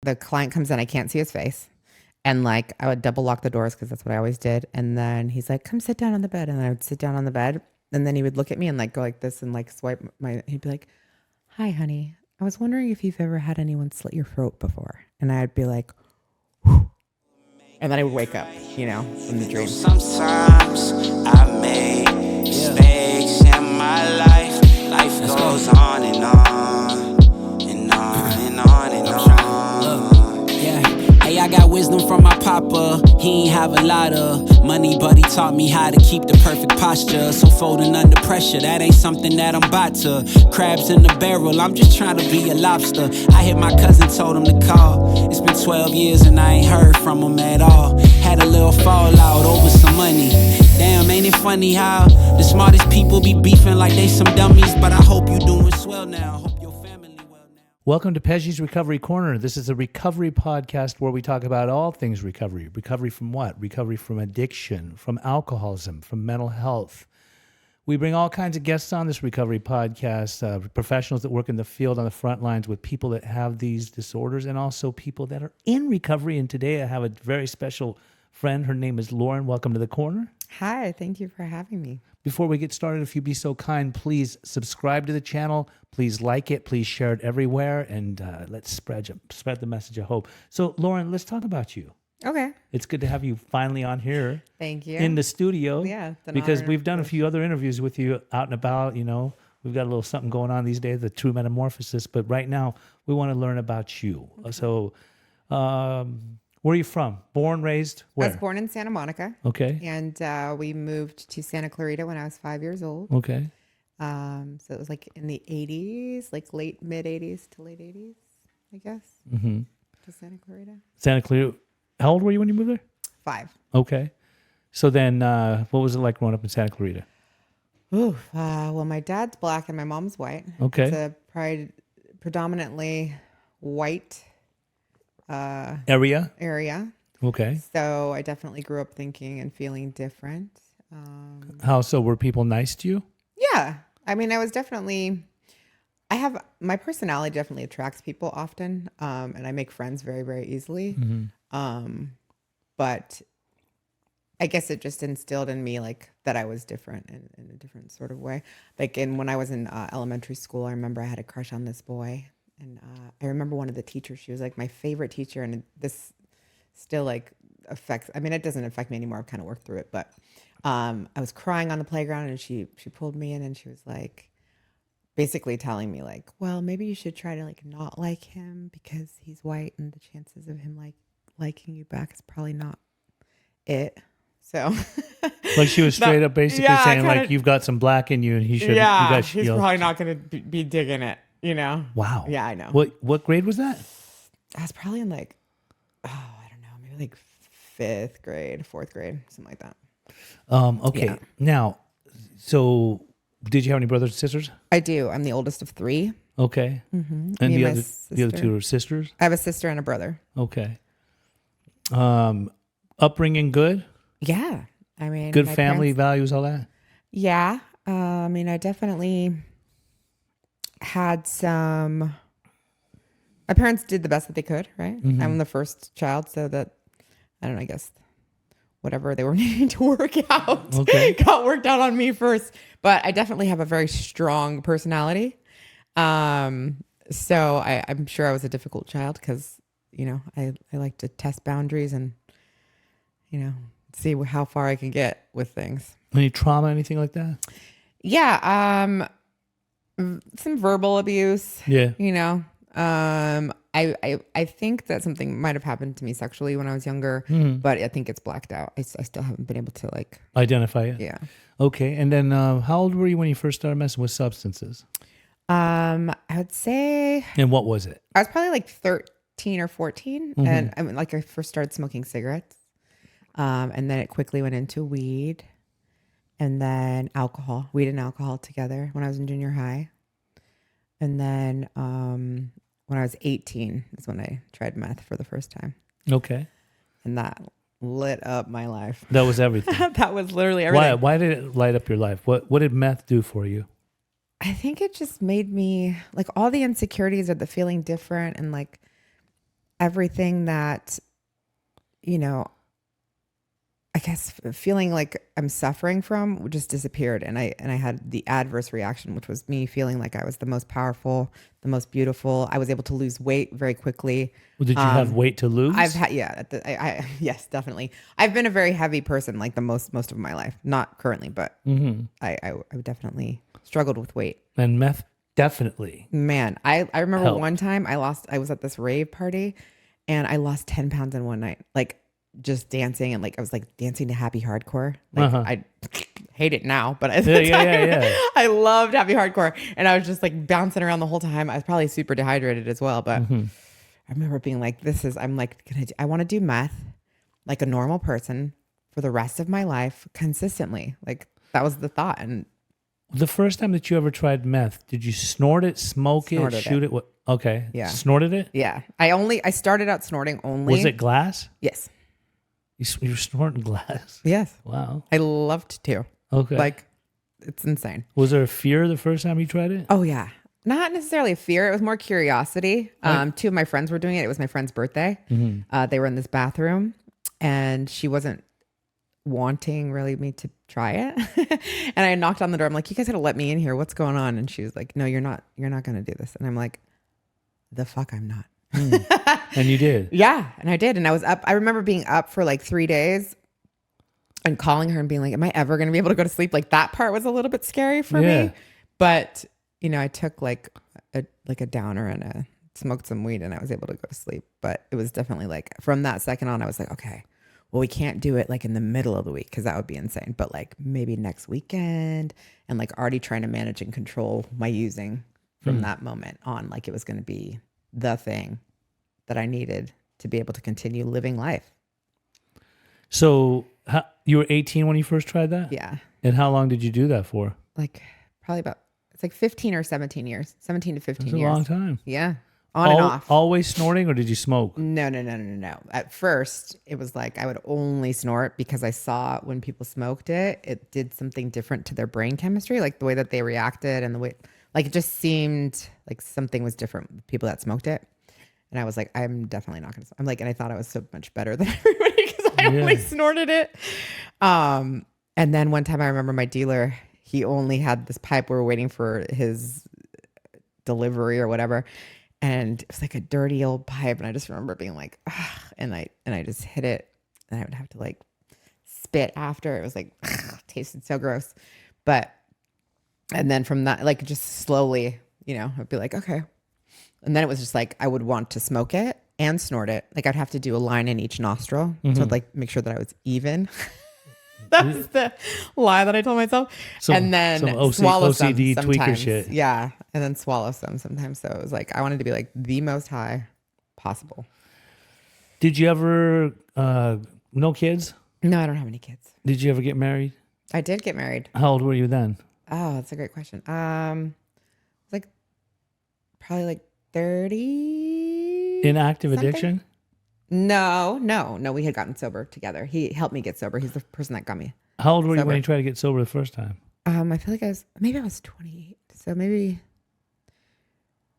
the client comes in, I can't see his face. And like I would double lock the doors because that's what I always did. And then he's like, come sit down on the bed. And I would sit down on the bed. And then he would look at me and like go like this and like swipe he'd be like, hi, honey. I was wondering if you've ever had anyone slit your throat before. And I'd be like, whew. And then I would wake up, from the dream. Sometimes I make mistakes in my life. Life goes on and on and on and on and on. Yeah. Hey, I got wisdom from my papa. He ain't have a lot of money, but he taught me how to keep the perfect posture. So folding under pressure, that ain't something that I'm about to. Crabs in the barrel, I'm just trying to be a lobster. I hit my cousin, told him to call. It's been 12 years and I ain't heard from him at all. Had a little fallout over some money. Damn, ain't it funny how the smartest people be beefing like they some dummies? But I hope you doing swell now. Hope your family well now. Welcome to Peggy's Recovery Corner. This is a recovery podcast where we talk about all things recovery. Recovery from what? Recovery from addiction, from alcoholism, from mental health. We bring all kinds of guests on this recovery podcast, professionals that work in the field on the front lines with people that have these disorders and also people that are in recovery. And today I have a very special friend. Her name is Lauren. Welcome to the corner. Hi, thank you for having me. Before we get started, if you'd be so kind, please subscribe to the channel. Please like it. Please share it everywhere. And let's spread the message of hope. So, Lauren, let's talk about you. Okay. It's good to have you finally on here. Thank you. In the studio. Yeah. Because we've done a few other interviews with you out and about, We've got a little something going on these days, the true metamorphosis. But right now, we want to learn about you. Okay. So, where are you from? Born, raised, where? I was born in Santa Monica. Okay. And we moved to Santa Clarita when I was 5 years old. Okay. So it was like in the 80s, like mid 80s to late 80s, I guess. Mm-hmm. To Santa Clarita. Santa Clarita. How old were you when you moved there? 5. Okay. So then what was it like growing up in Santa Clarita? Well, my dad's black and my mom's white. Okay. It's a predominantly white area. Okay. So I definitely grew up thinking and feeling different. How so? Were people nice to you? Yeah. I mean, my personality definitely attracts people often. And I make friends very, very easily. Mm-hmm. But I guess it just instilled in me like that I was different in a different sort of way. Like when I was in elementary school, I remember I had a crush on this boy. And I remember one of the teachers, she was like my favorite teacher. And this still like it doesn't affect me anymore. I've kind of worked through it. But I was crying on the playground and she pulled me in and she was like, basically telling me like, well, maybe you should try to like not like him because he's white and the chances of him like liking you back is probably not it. So like she was straight up basically saying like you've got some black in you and he should. Yeah, he's probably not going to be digging it. Wow. Yeah, I know. What grade was that? I was probably in like, I don't know, maybe like 4th grade, something like that. Okay. Yeah. Now, so did you have any brothers and sisters? I do. I'm the oldest of 3. Okay. Mm-hmm. And the other 2 are sisters? I have a sister and a brother. Okay. Upbringing good? Yeah. I mean, good family values, all that? Yeah. I definitely had some. My parents did the best that they could, right? Mm-hmm. I'm the first child, so that I don't know. I guess whatever they were needing to work out got worked out on me first. But I definitely have a very strong personality. So I'm sure I was a difficult child because I like to test boundaries and see how far I can get with things. Any trauma, anything like that? Yeah. Some verbal abuse. Yeah. I think that something might have happened to me sexually when I was younger, but I think it's blacked out. I still haven't been able to identify it. Yeah. Okay. And then how old were you when you first started messing with substances? I would say. And what was it? I was probably like 13 or 14. Mm-hmm. And I first started smoking cigarettes. And then it quickly went into weed and then weed and alcohol together when I was in junior high. And then when I was 18 is when I tried meth for the first time. Okay. And that lit up my life. That was everything. That was literally everything. Why did it light up your life? What did meth do for you? I think it just made me all the insecurities or the feeling different and everything that, you know, I guess feeling like I'm suffering from just disappeared. And I had the adverse reaction, which was me feeling like I was the most powerful, the most beautiful. I was able to lose weight very quickly. Well, did you have weight to lose? I've had, yes, definitely. I've been a very heavy person, like the most of my life. Not currently, but I definitely struggled with weight. And meth definitely. Man, I remember helped. one time I was at this rave party and I lost 10 pounds in one night. Like just dancing and like I was like dancing to happy hardcore. Like I hate it now, but at the time I loved happy hardcore. And I was just like bouncing around the whole time. I was probably super dehydrated as well, but I remember being like, I want to do meth like a normal person for the rest of my life consistently. Like that was the thought. And the first time that you ever tried meth, did you snort it, smoke it, shoot it? What? Okay. Yeah. Snorted it? Yeah. I started out snorting only. Was it glass? Yes. You were snorting glass? Yes. Wow. I loved to. Okay. Like, it's insane. Was there a fear the first time you tried it? Oh, yeah. Not necessarily a fear. It was more curiosity. Two of my friends were doing it. It was my friend's birthday. They were in this bathroom and she wasn't wanting really me to try it. And I knocked on the door. I'm like, you guys got to let me in here. What's going on? And she was like, no, you're not going to do this. And I'm like, the fuck I'm not. And you did? Yeah. And I did. And I was up. I remember being up for like 3 days and calling her and being like, am I ever going to be able to go to sleep? Like that part was a little bit scary for me. But, you know, I took like a downer and smoked some weed and I was able to go to sleep. But it was definitely like from that second on, I was like, okay, well, we can't do it like in the middle of the week because that would be insane. But like maybe next weekend and like already trying to manage and control my using from that moment on. Like it was going to be the thing that I needed to be able to continue living life. So you were 18 when you first tried that? Yeah. And how long did you do that for? Like probably it's like 15 or 17 years, 17 to 15 That's years. a long time. Yeah. On and off. Always snorting or did you smoke? No. At first it was like I would only snort because I saw when people smoked it did something different to their brain chemistry, like the way that they reacted and the way, like it just seemed like something was different with people that smoked it. And I was like, I'm definitely not going to. I'm like, and I thought I was so much better than everybody because I only snorted it. And then one time I remember my dealer, he only had this pipe. We were waiting for his delivery or whatever. And it was like a dirty old pipe. And I just remember being like, ugh, and I just hit it and I would have to like spit after. It was like, ugh, tasted so gross. And then from that, like just slowly, you know, I'd be like, okay. And then it was just like, I would want to smoke it and snort it. Like I'd have to do a line in each nostril to like make sure that I was even. That's the lie that I told myself. And then swallow OCD some tweaker sometimes. shit. Yeah. And then swallow some sometimes. So it was like, I wanted to be like the most high possible. Did you ever, no kids? No, I don't have any kids. Did you ever get married? I did get married. How old were you then? Oh, that's a great question. It was like probably like 30. In active something? addiction? No. We had gotten sober together. He helped me get sober. He's the person that got me. How old were you sober. when you tried to get sober the first time? I feel like I was 28. So maybe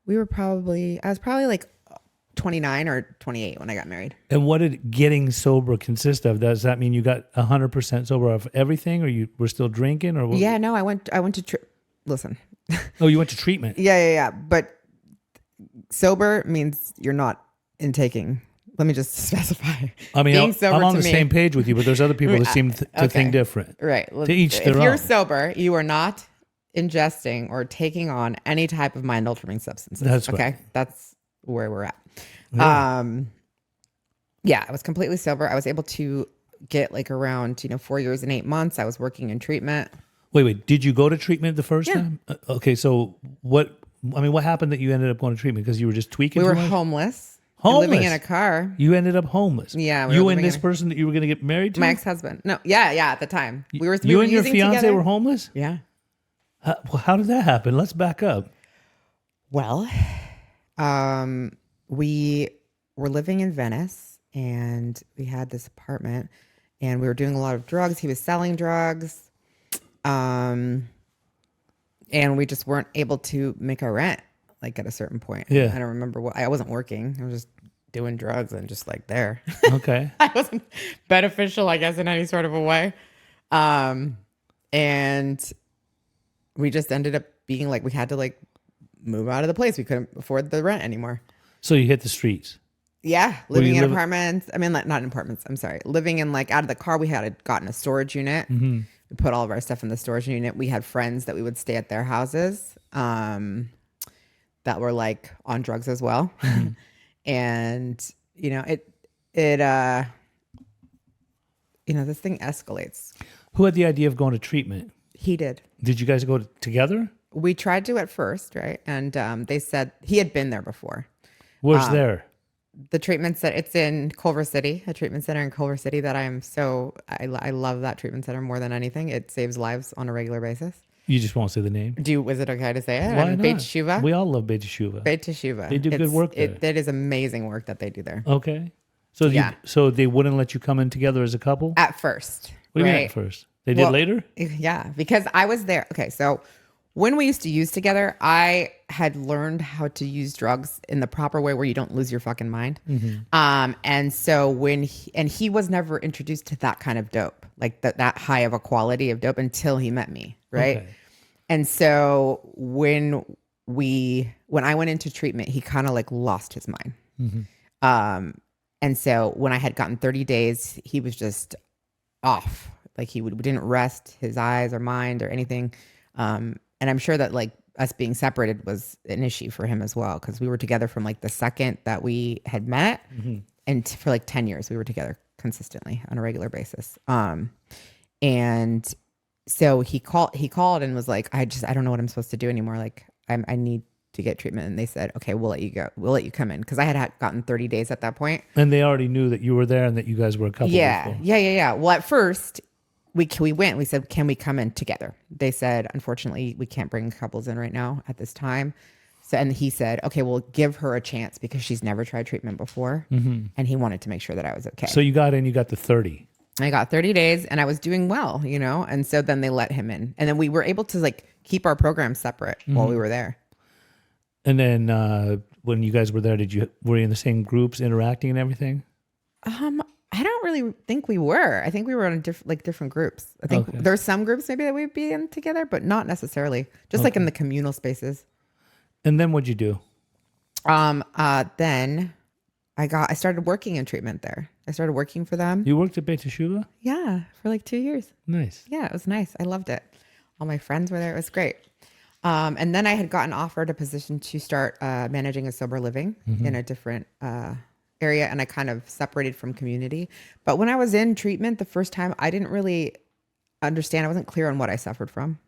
I was probably like 29 or 28 when I got married. And what did getting sober consist of? Does that mean you got 100% sober of everything, or you were still drinking? Or what? Yeah, no, I went to listen. Oh, you went to treatment. Yeah. But sober means you're not intaking. Let me just specify. I mean, Being sober I'm on to the me- same page with you, but there's other people that seem to okay. think different. Right. To each their If you're own. sober, you are not ingesting or taking on any type of mind altering substances. That's okay. right. That's where we're at. Yeah. Yeah, I was completely sober. I was able to get like around, 4 years and 8 months. I was working in treatment. Wait. Did you go to treatment the first Yeah. time? Okay. So what happened that you ended up going to treatment? Because you were just tweaking? We were too much? homeless. Homeless? Living in a car. You ended up homeless. Yeah, we You were and living this in a- person that you were going to get married to? My ex-husband. No, yeah, at the time. We were You and your using fiance together. were homeless? Yeah. How did that happen? Let's back up. Well, we were living in Venice and we had this apartment and we were doing a lot of drugs. He was selling drugs. And we just weren't able to make our rent like at a certain point. Yeah. I don't remember I wasn't working. I was just doing drugs and just like there. Okay. I wasn't beneficial, I guess, in any sort of a way. And we just ended up being like, we had to like move out of the place. We couldn't afford the rent anymore. So you hit the streets. Yeah. Living you in live- apartments. I mean, like, not in apartments. I'm sorry. Living in like out of the car, we had gotten a storage unit. Mm-hmm. We put all of our stuff in the storage unit. We had friends that we would stay at their houses that were like on drugs as well. Mm-hmm. And, you know, this thing escalates. Who had the idea of going to treatment? He did. Did you guys go together? We tried to at first, right? And they said he had been there before. Where's there? The treatment center, it's in Culver City, a treatment center in Culver City that I love that treatment center more than anything. It saves lives on a regular basis. You just won't say the name. Is it okay to say it? Why And not? Beit Teshuva. We all love Beit Teshuva. Beit Teshuva. They do good work there. It is amazing work that they do there. Okay. So Yeah. so they wouldn't let you come in together as a couple? At first. What do you right? mean at first? They did later? Yeah, because I was there. Okay, so when we used to use together, I had learned how to use drugs in the proper way where you don't lose your fucking mind. And so he was never introduced to that kind of dope, like that high of a quality of dope until he met me, right? Okay. And so when I went into treatment, he kind of like lost his mind. And so when I had gotten 30 days, he was just off. Like we didn't rest his eyes or mind or anything. And I'm sure that like us being separated was an issue for him as well. Cause we were together from like the second that we had met and for like 10 years, we were together consistently on a regular basis. And so he called and was like, I don't know what I'm supposed to do anymore. Like I need to get treatment. And they said, okay, we'll let you go. We'll let you come in. Cause I had gotten 30 days at that point. And they already knew that you were there and that you guys were a couple Yeah. before. Yeah. Well, at first we went, we said, can we come in together? They said, unfortunately, we can't bring couples in right now at this time. So, and he said, okay, we'll give her a chance because she's never tried treatment before. And he wanted to make sure that I was okay. So you got in, you got the 30. I got 30 days and I was doing well, you know? And so then they let him in. And then we were able to like keep our programs separate while we were there. And then when you guys were there, were you in the same groups interacting and everything? I don't really think we were. I think we were in different groups. I think there's some groups maybe that we'd be in together, but not necessarily. Just like in the communal spaces. And then what'd you do? Then I started working in treatment there. I started working for them. You worked at Beit Teshuva? Yeah, for like 2 years. Nice. Yeah, it was nice. I loved it. All my friends were there. It was great. And then I had gotten offered a position to start managing a sober living in a different area, and I kind of separated from community. But when I was in treatment the first time, I didn't really understand. I wasn't clear on what I suffered from.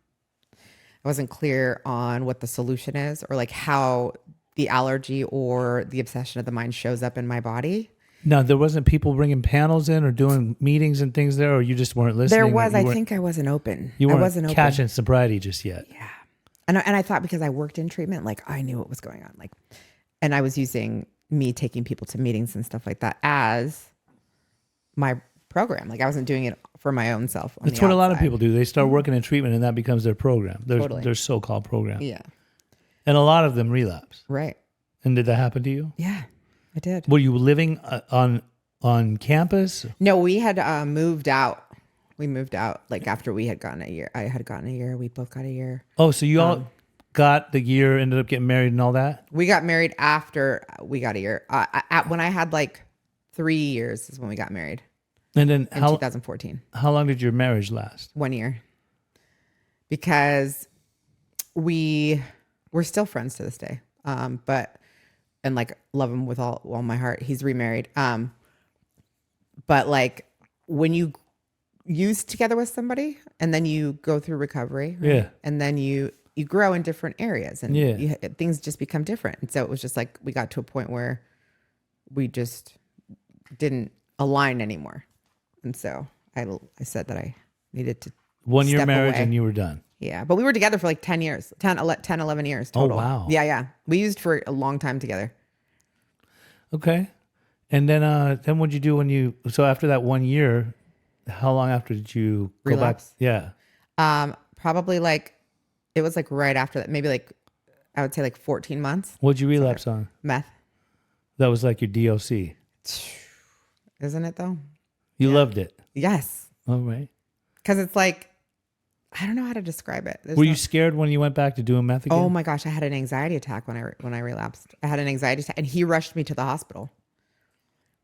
I wasn't clear on what the solution is or like how the allergy or the obsession of the mind shows up in my body. Now, there wasn't people bringing panels in or doing meetings and things there, or you just weren't listening? There was. I think I wasn't open. You I weren't wasn't open. catching sobriety just yet. Yeah. And I thought because I worked in treatment, like I knew what was going on. Like, and I was using me taking people to meetings and stuff like that as my program. Like I wasn't doing it for my own self. That's what a lot of people do. They start working in treatment and that becomes their program. Totally. Their so-called program. Yeah. And a lot of them relapse. Right. And did that happen to you? Yeah, I did. Were you living on campus? No, we had moved out. We moved out like after we had gotten a year. I had gotten a year. We both got a year. Oh, so you all got the year, ended up getting married and all that? We got married after we got a year. When I had like 3 years is when we got married. And then in 2014. How long did your marriage last? 1 year. Because we're still friends to this day. And like love him with all my heart. He's remarried. But like when you use together with somebody and then you go through recovery, right? Yeah. And then you grow in different areas and Yeah. things just become different. And so it was just like we got to a point where we just didn't align anymore. And so I said that I needed to 1 year step marriage away. and you were done. Yeah, but we were together for like 10 years, 10, 11 years total. Oh, wow. Yeah. We used for a long time together. Okay. And then what'd you do so after that 1 year, how long after did you go Relapse? back? Yeah. Probably like, it was like right after that, maybe like, I would say like 14 months. What'd you relapse on? Meth. That was like your DOC. Isn't it though? You loved it. Yes. All right. Because it's like, I don't know how to describe it. Were you scared when you went back to doing meth again? Oh my gosh, I had an anxiety attack when I relapsed. I had an anxiety attack, and he rushed me to the hospital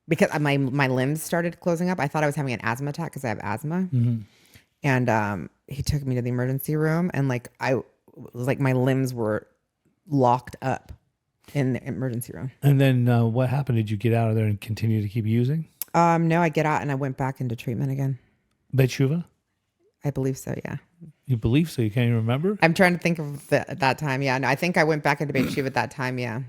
because my limbs started closing up. I thought I was having an asthma attack because I have asthma, and he took me to the emergency room, and like my limbs were locked up in the emergency room. And then what happened? Did you get out of there and continue to keep using? No, I get out and I went back into treatment again. Betshuva? I believe so. Yeah. You believe so? You can't even remember? I'm trying to think of that time. Yeah. No, I think I went back into Beit Shiva at that time. Yeah.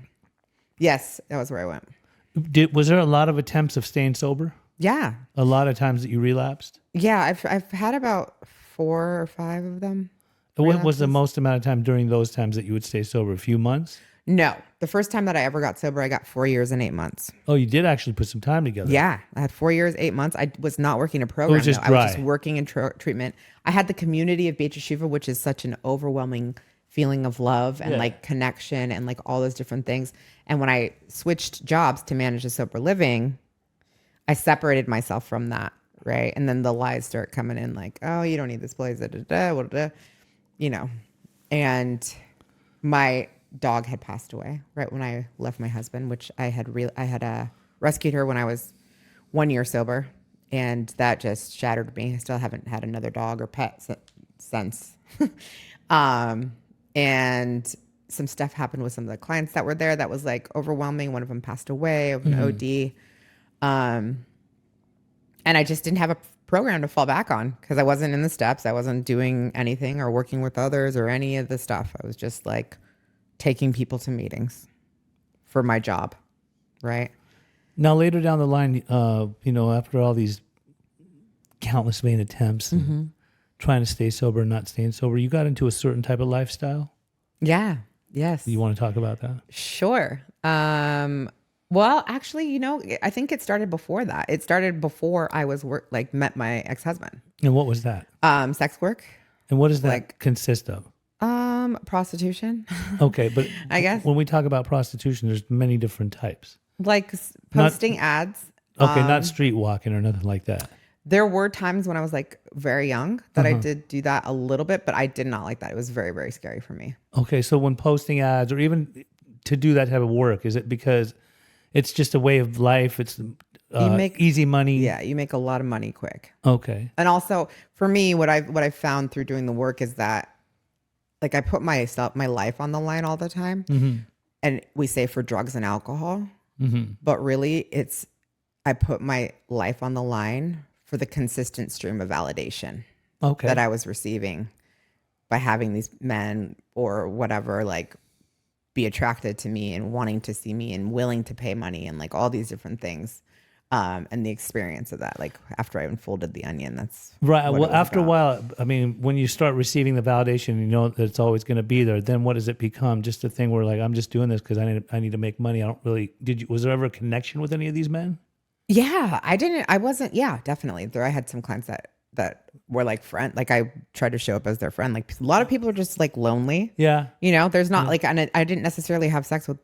Yes, that was where I went. Was there a lot of attempts of staying sober? Yeah. A lot of times that you relapsed? Yeah. I've had about 4 or 5 of them. What was the most amount of time during those times that you would stay sober? A few months? No. The first time that I ever got sober, I got 4 years and 8 months. Oh, you did actually put some time together. Yeah. I had 4 years, 8 months. I was not working a program. It was just though. I was dry. just working in treatment. I had the community of Beit Shiva, which is such an overwhelming feeling of love and like connection and like all those different things. And when I switched jobs to manage a sober living, I separated myself from that. Right. And then the lies start coming in like, oh, you don't need this place, you know. And my dog had passed away right when I left my husband, which I had rescued her when I was 1 year sober. And that just shattered me. I still haven't had another dog or pet since. And some stuff happened with some of the clients that were there that was like overwhelming. One of them passed away of an OD. And I just didn't have a program to fall back on because I wasn't in the steps. I wasn't doing anything or working with others or any of the stuff. I was just like taking people to meetings for my job. Right. Now, later down the line, after all these countless vain attempts and trying to stay sober and not staying sober, you got into a certain type of lifestyle. Yeah. Yes. You want to talk about that? Sure. Well, actually, I think it started before that. It started before I was met my ex-husband. And what was that? Sex work. And what does that consist of? Prostitution. Okay, but I guess when we talk about prostitution, there's many different types. Like posting ads. Okay, not street walking or nothing like that. There were times when I was like very young that I did do that a little bit, but I did not like that. It was very, very scary for me. Okay, so when posting ads or even to do that type of work, is it because it's just a way of life? It's you make easy money. Yeah, you make a lot of money quick. Okay. And also for me, what I found through doing the work is that like I put my life on the line all the time. And we say for drugs and alcohol, but really I put my life on the line for the consistent stream of validation that I was receiving by having these men or whatever, like be attracted to me and wanting to see me and willing to pay money and like all these different things. And the experience of that, like after I unfolded the onion, that's right. Well, after a while, I mean, when you start receiving the validation, you know that it's always going to be there. Then what does it become? Just a thing where like, I'm just doing this because I need to make money. I don't really, was there ever a connection with any of these men? Yeah, yeah, definitely. I had some clients that were like friend, like I tried to show up as their friend. Like a lot of people are just like lonely. Yeah. There's not like, and I didn't necessarily have sex with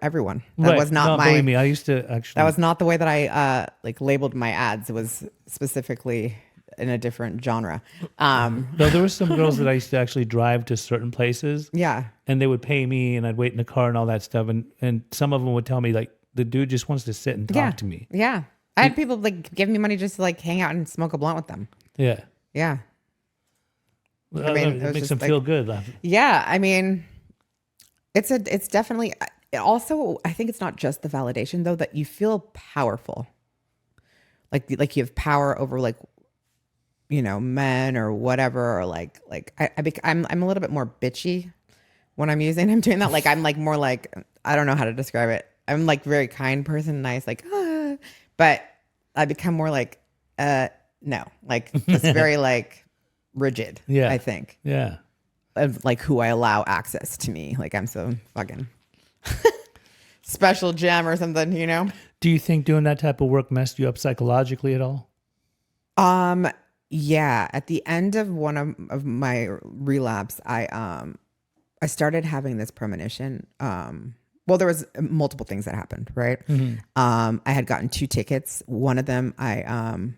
everyone. That was not believe me, I used to actually. That was not the way that I like labeled my ads. It was specifically in a different genre. No, there were some girls that I used to actually drive to certain places. Yeah. And they would pay me and I'd wait in the car and all that stuff. And some of them would tell me like, the dude just wants to sit and talk to me. Yeah. I had people like give me money just to like hang out and smoke a blunt with them. Yeah. Yeah. I mean, it makes them feel good. Yeah. I mean, it's definitely, also, I think it's not just the validation though, that you feel powerful. Like you have power over like, men or whatever, or like I'm a little bit more bitchy when I'm doing that. Like, I'm like more like, I don't know how to describe it. I'm like very kind person, nice, like, but I become more like, no, like just very like rigid. Yeah. I think. Yeah. Of like who I allow access to me. Like I'm so fucking special gem or something, Do you think doing that type of work messed you up psychologically at all? Yeah. At the end of one of my relapse, I started having this premonition. well, there was multiple things that happened, right? I had gotten 2 tickets. One of them, I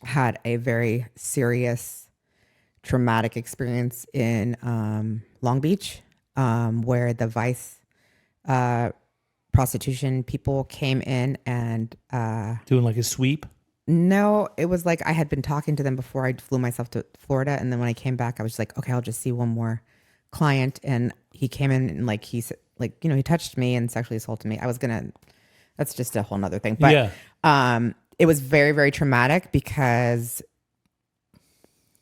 had a very serious traumatic experience in Long Beach, where the vice prostitution people came in and Doing like a sweep. no, it was like I had been talking to them before I flew myself to Florida, and then when I came back, I was just like, okay, I'll just see one more client, and he came in and like he said, like, you know, he touched me and sexually assaulted me. I was gonna, that's just a whole nother thing, but it was very, very traumatic because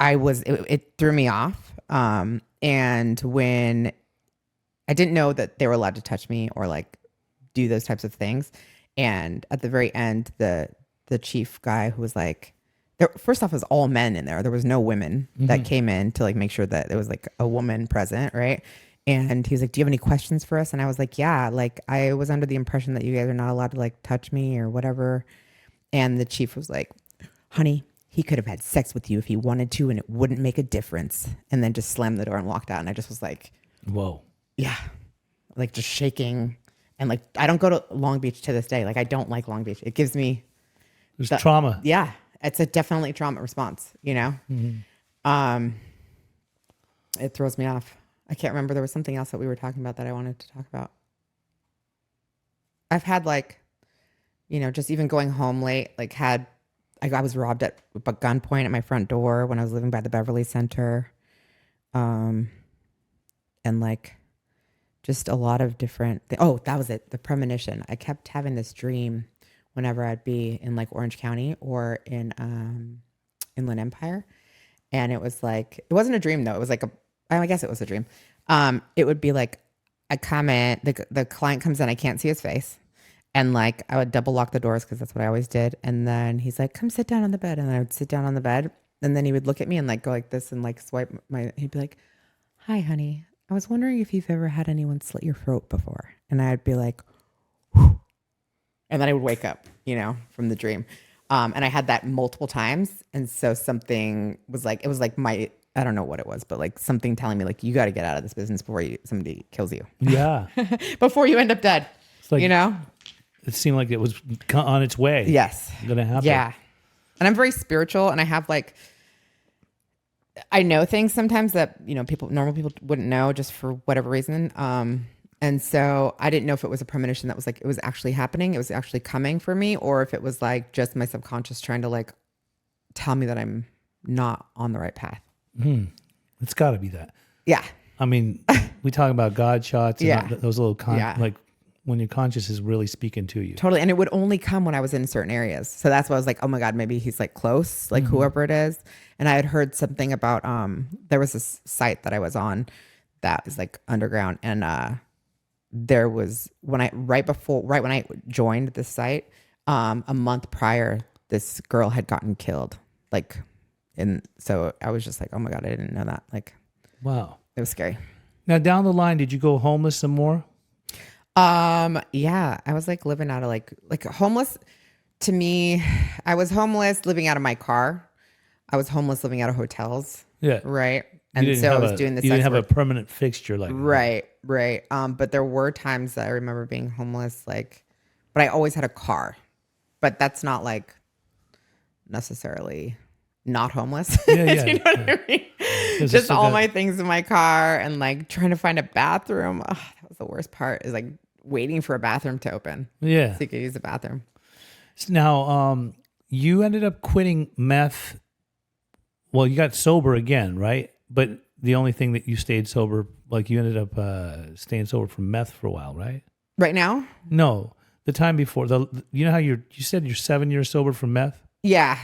it threw me off. And when I didn't know that they were allowed to touch me or like do those types of things, and at the very end, the chief guy who was like, first off, it was all men in there. There was no women that came in to like make sure that there was like a woman present, right? And he was like, "Do you have any questions for us?" And I was like, "Yeah, like I was under the impression that you guys are not allowed to like touch me or whatever." And the chief was like, "Honey, he could have had sex with you if he wanted to, and it wouldn't make a difference." And then just slammed the door and walked out. And I just was like, "Whoa, yeah," like just shaking. And like I don't go to Long Beach to this day. Like I don't like Long Beach. It gives me there's trauma." Yeah, it's a definitely trauma response, you know? It throws me off. I can't remember. There was something else that we were talking about that I wanted to talk about. I've had like, you know, just even going home late, like I was robbed at gunpoint at my front door when I was living by the Beverly Center. And like just a lot of different oh, that was it. The premonition. I kept having this dream whenever I'd be in like Orange County or in Inland Empire. And it was like, it wasn't a dream though. It was like I guess it was a dream. It would be like, I come in, the client comes in, I can't see his face. And like, I would double lock the doors because that's what I always did. And then he's like, "Come sit down on the bed." And I would sit down on the bed. And then he would look at me and like go like this and like swipe he'd be like, "Hi, honey. I was wondering if you've ever had anyone slit your throat before." And I'd be like, whew. And then I would wake up, you know, from the dream. And I had that multiple times. And so something was like, it was like I don't know what it was, but like something telling me like, you got to get out of this business before somebody kills you. Yeah. Before you end up dead, It's like, you know? It seemed like it was on its way. Yes. Going to happen. Yeah. And I'm very spiritual, and I have like, I know things sometimes that, you know, normal people wouldn't know just for whatever reason. And so I didn't know if it was a premonition that was like, it was actually happening. It was actually coming for me, or if it was like just my subconscious trying to like tell me that I'm not on the right path. It's got to be that. Yeah. I mean, we talk about God shots and those little, like when your conscious is really speaking to you. Totally. And it would only come when I was in certain areas. So that's why I was like, oh my God, maybe he's like close, like whoever it is. And I had heard something about, there was this site that I was on that is like underground. And there was, right when I joined this site, a month prior, this girl had gotten killed. Like, and so I was just like, oh my God, I didn't know that. Like, wow. It was scary. Now down the line, did you go homeless some more? Yeah, I was like living out of like homeless. To me, I was homeless living out of my car. I was homeless living out of hotels. Yeah. Right. And so I was doing this. You didn't have a permanent fixture like right. But there were times that I remember being homeless, like, but I always had a car. But that's not like necessarily not homeless. Yeah. You know what I mean? Just all my things in my car and like trying to find a bathroom. Oh, that was the worst part, is like waiting for a bathroom to open. Yeah. So you could use the bathroom. Now, you ended up quitting meth. Well, you got sober again, right? But the only thing that you stayed sober, like you ended up staying sober from meth for a while, right? Right now? No, the time before. You know how you said you're 7 years sober from meth? Yeah,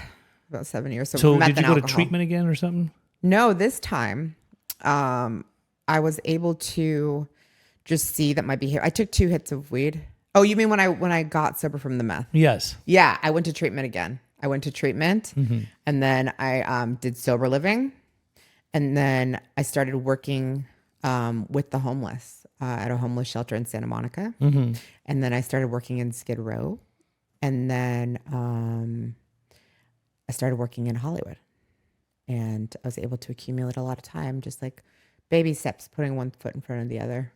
about 7 years. So meth did you and go alcohol. to treatment again or something? No, this time I was able to just see that my behavior. I took 2 hits of weed. Oh, you mean when I got sober from the meth? Yes. Yeah, I went to treatment again. I went to treatment, and then I did sober living, and then I started working with the homeless at a homeless shelter in Santa Monica, and then I started working in Skid Row, and then I started working in Hollywood, and I was able to accumulate a lot of time, just like baby steps, putting one foot in front of the other.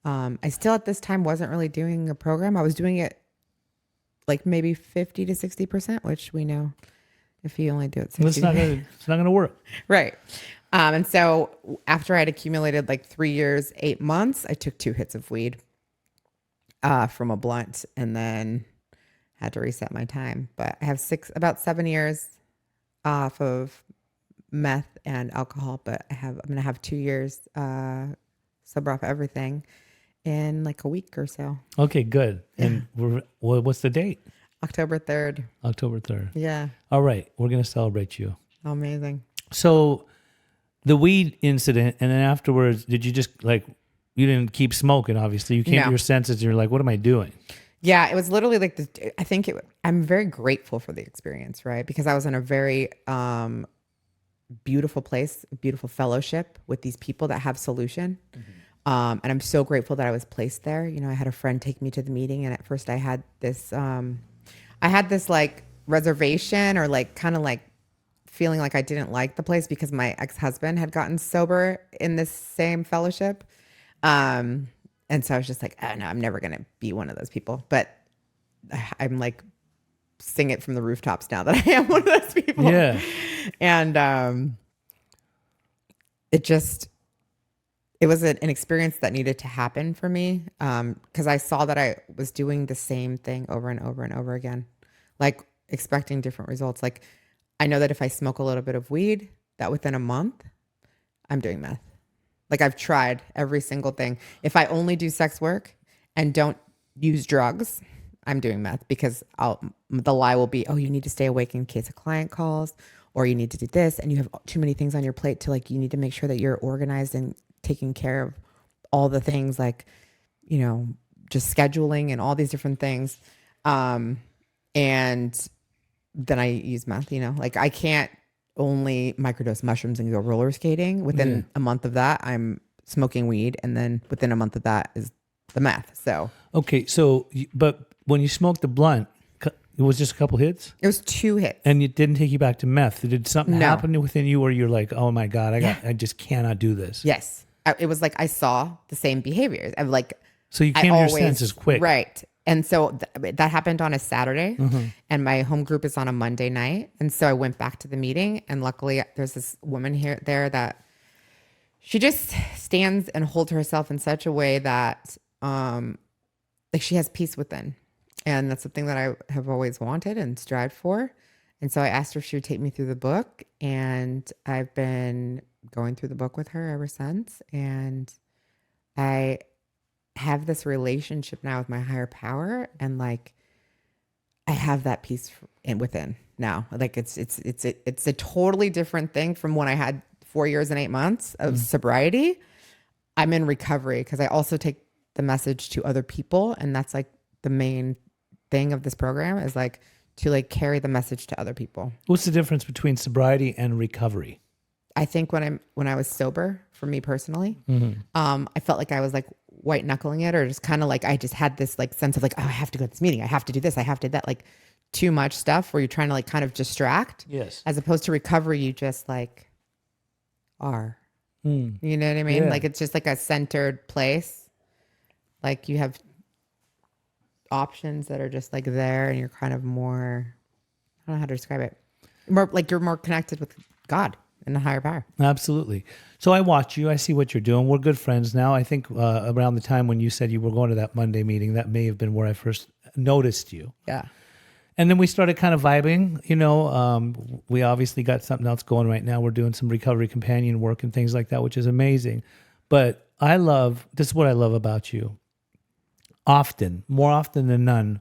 I still at this time wasn't really doing a program. I was doing it like maybe 50 to 60%, which we know if you only do it 60. It's not gonna work. Right. And so after I had accumulated like 3 years, 8 months, I took 2 hits of weed from a blunt and then had to reset my time. But I have about 7 years off of meth and alcohol, but I'm going to have 2 years sober off everything in like a week or so. Okay, good. And what's the date? October 3rd. October 3rd. Yeah. All right, we're gonna celebrate you. Amazing. So, the weed incident, and then afterwards, did you just like you didn't keep smoking? Obviously, you came to No. your senses. And you're like, what am I doing? Yeah, it was literally like I'm very grateful for the experience, right? Because I was in a very beautiful place, beautiful fellowship with these people that have solution. And I'm so grateful that I was placed there. You know, I had a friend take me to the meeting, and at first I had this like reservation or like kind of like feeling like I didn't like the place because my ex-husband had gotten sober in this same fellowship. And so I was just like, oh no, I'm never going to be one of those people. But I'm like, sing it from the rooftops now that I am one of those people. Yeah. And it was an experience that needed to happen for me because I saw that I was doing the same thing over and over and over again, like expecting different results. Like I know that if I smoke a little bit of weed, that within a month, I'm doing meth. Like I've tried every single thing. If I only do sex work and don't use drugs, I'm doing meth because the lie will be, oh, you need to stay awake in case a client calls, or you need to do this, and you have too many things on your plate to like, you need to make sure that you're organized and taking care of all the things like, you know, just scheduling and all these different things. And then I use meth, you know, like I can't only microdose mushrooms and go roller skating. Within a month of that, I'm smoking weed. And then within a month of that is the meth. So, Okay, so but when you smoked the blunt, it was just a couple hits, it was 2 hits. and it didn't take you back to meth. Did something No. happen within you where you're like, oh my god, I just cannot do this? Yes. It was like I saw the same behaviors. I'm like, So you came to your senses quick, Right. And so that happened on a Saturday, and my home group is on a Monday night. And so I went back to the meeting, and luckily there's this woman there that she just stands and holds herself in such a way that like she has peace within. And that's something that I have always wanted and strived for. And so I asked her if she would take me through the book, and I've been going through the book with her ever since. And I have this relationship now with my higher power, and like I have that peace within now. Like it's a totally different thing from when I had 4 years and 8 months of sobriety. I'm in recovery because I also take the message to other people, and that's like the main thing of this program is like to like carry the message to other people. What's the difference between sobriety and recovery? I think when I was sober, for me personally, I felt like I was like white knuckling it, or just kind of like I just had this like sense of like, oh, I have to go to this meeting, I have to do this, I have to do that, like too much stuff where you're trying to like kind of distract. Yes. As opposed to recovery, you just like are. You know what I mean? Yeah. Like it's just like a centered place. Like you have options that are just like there, and you're kind of more, I don't know how to describe it. More like you're more connected with God and a higher power. Absolutely. So I watch you. I see what you're doing. We're good friends now. I think around the time when you said you were going to that Monday meeting, that may have been where I first noticed you. Yeah. And then we started kind of vibing. You know, we obviously got something else going right now. We're doing some recovery companion work and things like that, which is amazing. But this is what I love about you. Often, more often than none,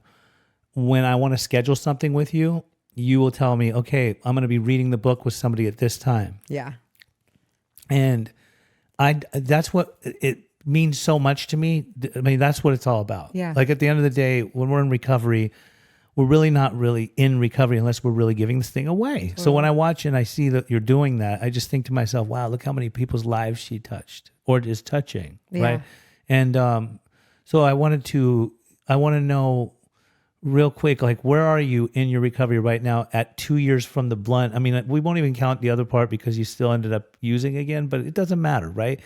when I want to schedule something with you, you will tell me, okay, I'm going to be reading the book with somebody at this time. Yeah. And that's what it means so much to me. I mean, that's what it's all about. Yeah. Like at the end of the day, when we're in recovery, we're really not really in recovery unless we're really giving this thing away. So when I watch and I see that you're doing that, I just think to myself, wow, look how many people's lives she touched or is touching. Yeah. Right. And so I want to know real quick, like, where are you in your recovery right now at 2 years from the blunt? I mean, we won't even count the other part because you still ended up using again, but it doesn't matter, right?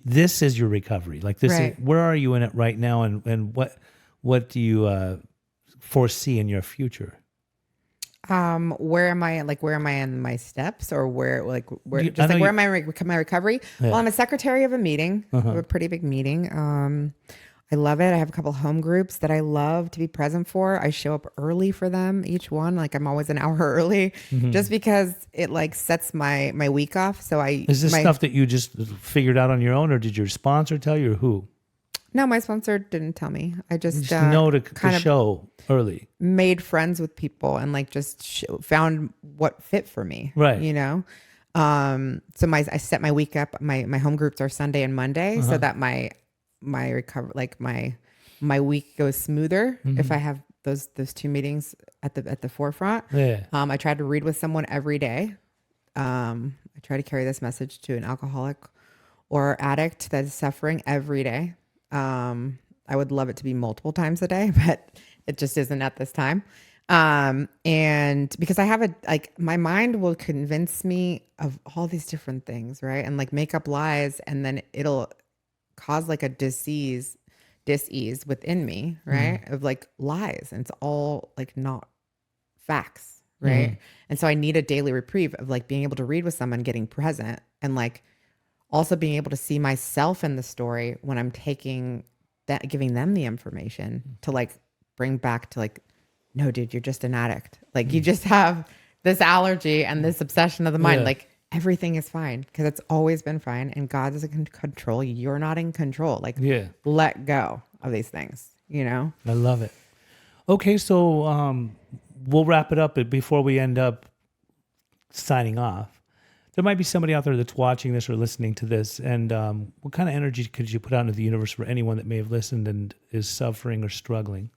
This is your recovery. Like this Right. is, where are you in it right now, and what do you foresee in your future? Where am I? Like, where am I in my steps, or where? I Just know like where you- am I my recovery? Yeah. Well, I'm a secretary of a meeting, of a pretty big meeting. I love it. I have a couple home groups that I love to be present for. I show up early for them, each one. Like I'm always an hour early, just because it like sets my week off. So Is this stuff that you just figured out on your own, or did your sponsor tell you, or who? No, my sponsor didn't tell me. I just, Just know to kind of show early. made friends with people and like just found what fit for me. Right. You know? So I set my week up. My home groups are Sunday and Monday so that my recover, like my week goes smoother if I have those two meetings at the forefront. Yeah. I try to read with someone every day. I try to carry this message to an alcoholic or addict that is suffering every day. I would love it to be multiple times a day, but it just isn't at this time. And because I have my mind will convince me of all these different things, right? And like make up lies, and then it'll cause like a dis-ease within me, right? Of like lies, and it's all like not facts, right? And so I need a daily reprieve of like being able to read with someone, getting present, and like also being able to see myself in the story when I'm taking that, giving them the information to like bring back to like, no, dude, you're just an addict. Like you just have this allergy and this obsession of the mind. Yeah. Like everything is fine because it's always been fine, and God is in control. You're not in control. Like let go of these things, you know? I love it. Okay, so we'll wrap it up, but before we end up signing off, there might be somebody out there that's watching this or listening to this, and what kind of energy could you put out into the universe for anyone that may have listened and is suffering or struggling?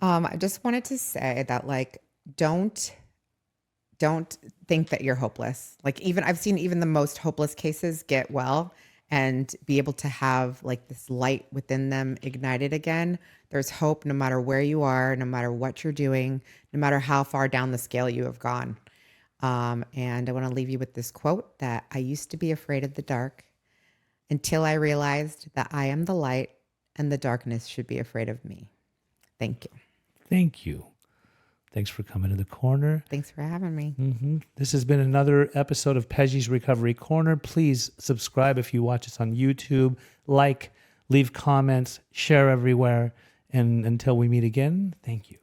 I just wanted to say that like don't think that you're hopeless. Like even I've seen even the most hopeless cases get well and be able to have like this light within them ignited again. There's hope no matter where you are, no matter what you're doing, no matter how far down the scale you have gone. And I want to leave you with this quote that I used to be afraid of the dark until I realized that I am the light and the darkness should be afraid of me. Thank you. Thank you. Thanks for coming to the corner. Thanks for having me. This has been another episode of Peggy's Recovery Corner. Please subscribe if you watch us on YouTube. Like, leave comments, share everywhere. And until we meet again, thank you.